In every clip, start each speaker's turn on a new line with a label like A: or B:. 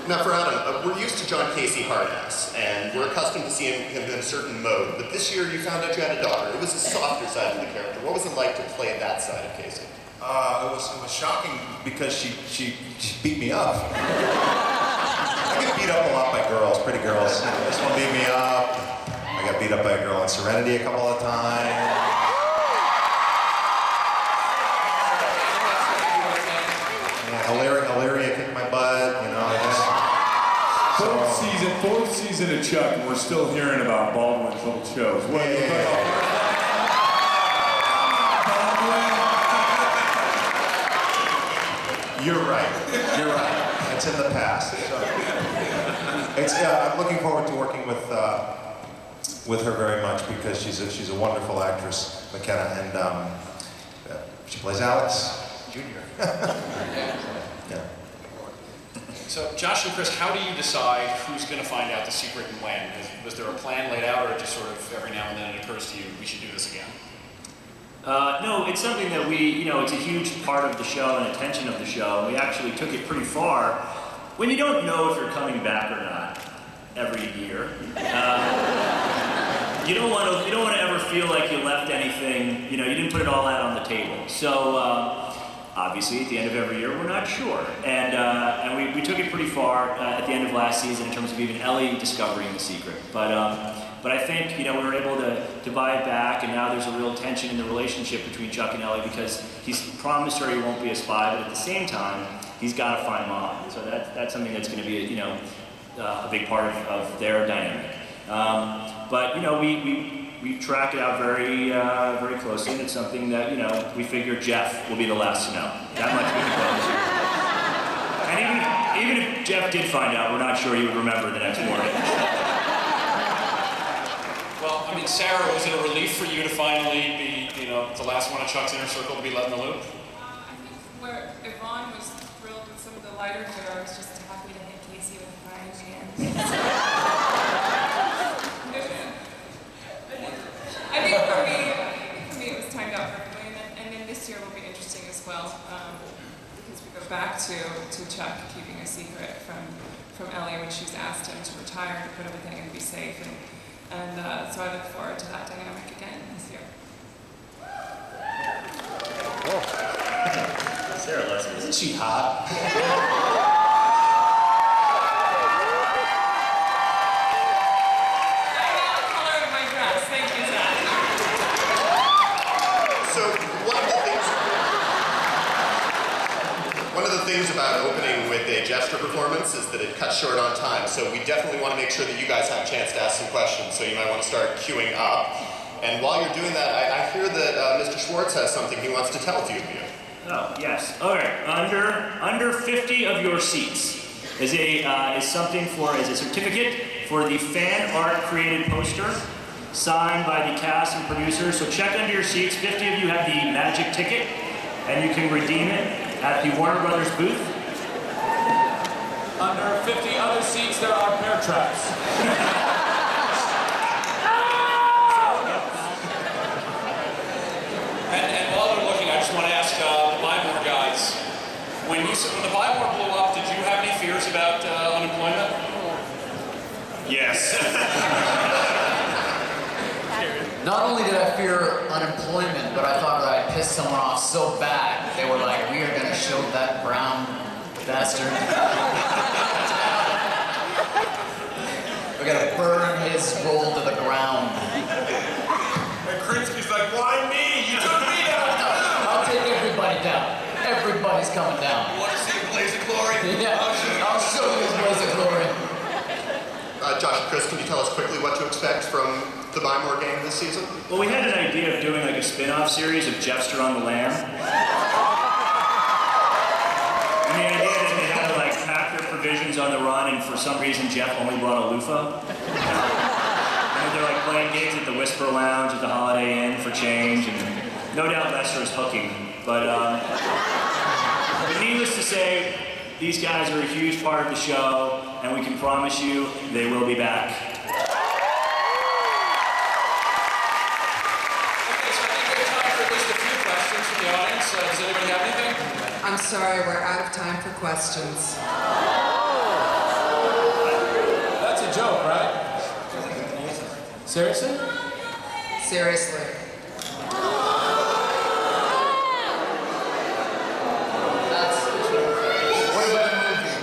A: Now for Adam, we're used to John Casey hard-ass, and we're accustomed to seeing him in a certain mode, but this year you found out you had a daughter. It was a softer side of the character. What was it like to play that side of Casey?
B: It was shocking because she beat me up. I get beat up a lot by girls, pretty girls. This one beat me up. I got beat up by a girl in Serenity a couple of times. Hilaria kicked my butt, you know.
C: Fourth season of Chuck, and we're still hearing about Baldwin's old shows.
B: You're right. It's in the past. I'm looking forward to working with her very much because she's a wonderful actress, McKenna, and she plays Alex Jr. Yeah.
D: So, Josh and Chris, how do you decide who's going to find out the secret and when? Was there a plan laid out, or it just sort of every now and then it occurs to you, we should do this again?
E: No, it's something that it's a huge part of the show and attention of the show. We actually took it pretty far. When you don't know if you're coming back or not every year, you don't want to ever feel like you left anything, you didn't put it all out on the table. So, obviously, at the end of every year, we're not sure. And we took it pretty far at the end of last season in terms of even Ellie discovering the secret. But I think, we were able to buy it back, and now there's a real tension in the relationship between Chuck and Ellie because he's promised her he won't be a spy, but at the same time, he's got to find Mom. So that's something that's going to be, a big part of their dynamic. But, we track it out very, very closely, and it's something that, we figure Jeff will be the last to know. That much we can close. And even if Jeff did find out, we're not sure he would remember the next morning.
D: Well, I mean, Sarah, was it a relief for you to finally be, the last one of Chuck's inner circle to be let in the loop?
F: I think where Yvonne was thrilled with some of the lighter fare, I was just happy to hit Casey with a frying pan. I think for me, it was timed out perfectly, and then this year will be interesting as well, because we go back to Chuck keeping a secret from Ellie when she's asked him to retire to put everything and be safe, and so I look forward to that dynamic again this year.
E: Oh. Sarah Leslie, isn't she hot?
A: One of the things about opening with a Jester performance is that it cuts short on time, so we definitely want to make sure that you guys have a chance to ask some questions, so you might want to start queuing up. And while you're doing that, I hear that Mr. Schwartz has something he wants to tell a few of you.
E: Oh, yes. All right. Under 50 of your seats is a certificate for the fan art created poster signed by the cast and producers. So check under your seats. 50 of you have the magic ticket, and you can redeem it at the Warner Brothers booth.
C: Under 50 other seats, there are bear traps.
D: And while they're looking, I just want to ask the Buymore guys, when the Buymore blew up, did you have any fears about unemployment?
E: Yes.
G: Not only did I fear unemployment, but I thought that I pissed someone off so bad, they were like, we are going to show that brown bastard. We're going to burn his role to the ground.
B: And Krinsky's like, why me? You took me down.
G: I'll take everybody down. Everybody's coming down.
B: You want to see a blaze of glory?
G: Yeah, I'll show you his blaze of glory.
A: Josh and Chris, can you tell us quickly what to expect from the Buymore game this season?
E: Well, we had an idea of doing like a spin-off series of Jeffster on the Lam. And the idea is they had to like pack their provisions on the run, and for some reason Jeff only brought a loofah. And they're like playing gigs at the Whisper Lounge at the Holiday Inn for change, and no doubt Lester is hooking. But needless to say, these guys are a huge part of the show, and we can promise you they will be back.
D: Does anybody have anything?
H: I'm sorry, we're out of time for questions. Seriously?
G: Seriously. That's what about a movie?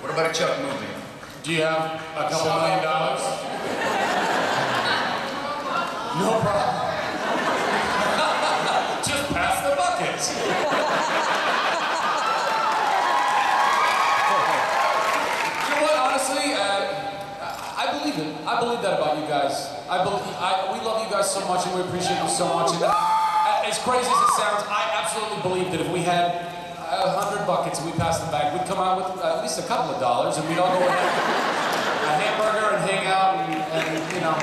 G: What about a Chuck movie?
H: Do you have a couple $1 million? No problem. Just pass the buckets. You know what? Honestly, I believe it. I believe that about you guys. We love you guys so much, and we appreciate you so much. And as crazy as it sounds, I absolutely believe that if we had 100 buckets and we passed them back, we'd come out with at least a couple of dollars, and we'd all go and have a hamburger and hang out and you know.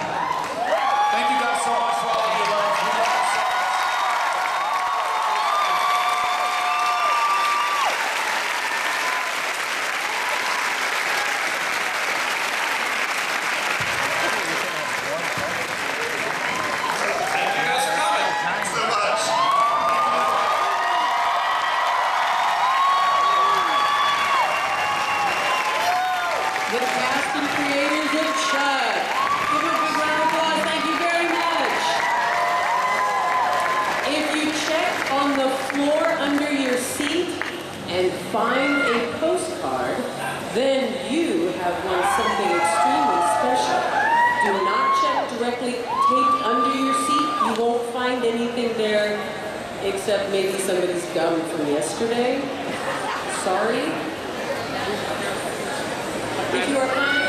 H: Thank you guys so much for all of your love. We love you so much.
D: Thank you guys for coming.
A: Thanks so much.
I: The cast and creators of Chuck. Give a big round of applause. Thank you very much. If you check on the floor under your seat and find a postcard, then you have won something extremely special. Do not check directly taped under your seat. You won't find anything there except maybe somebody's gum from yesterday. Sorry. If you are finding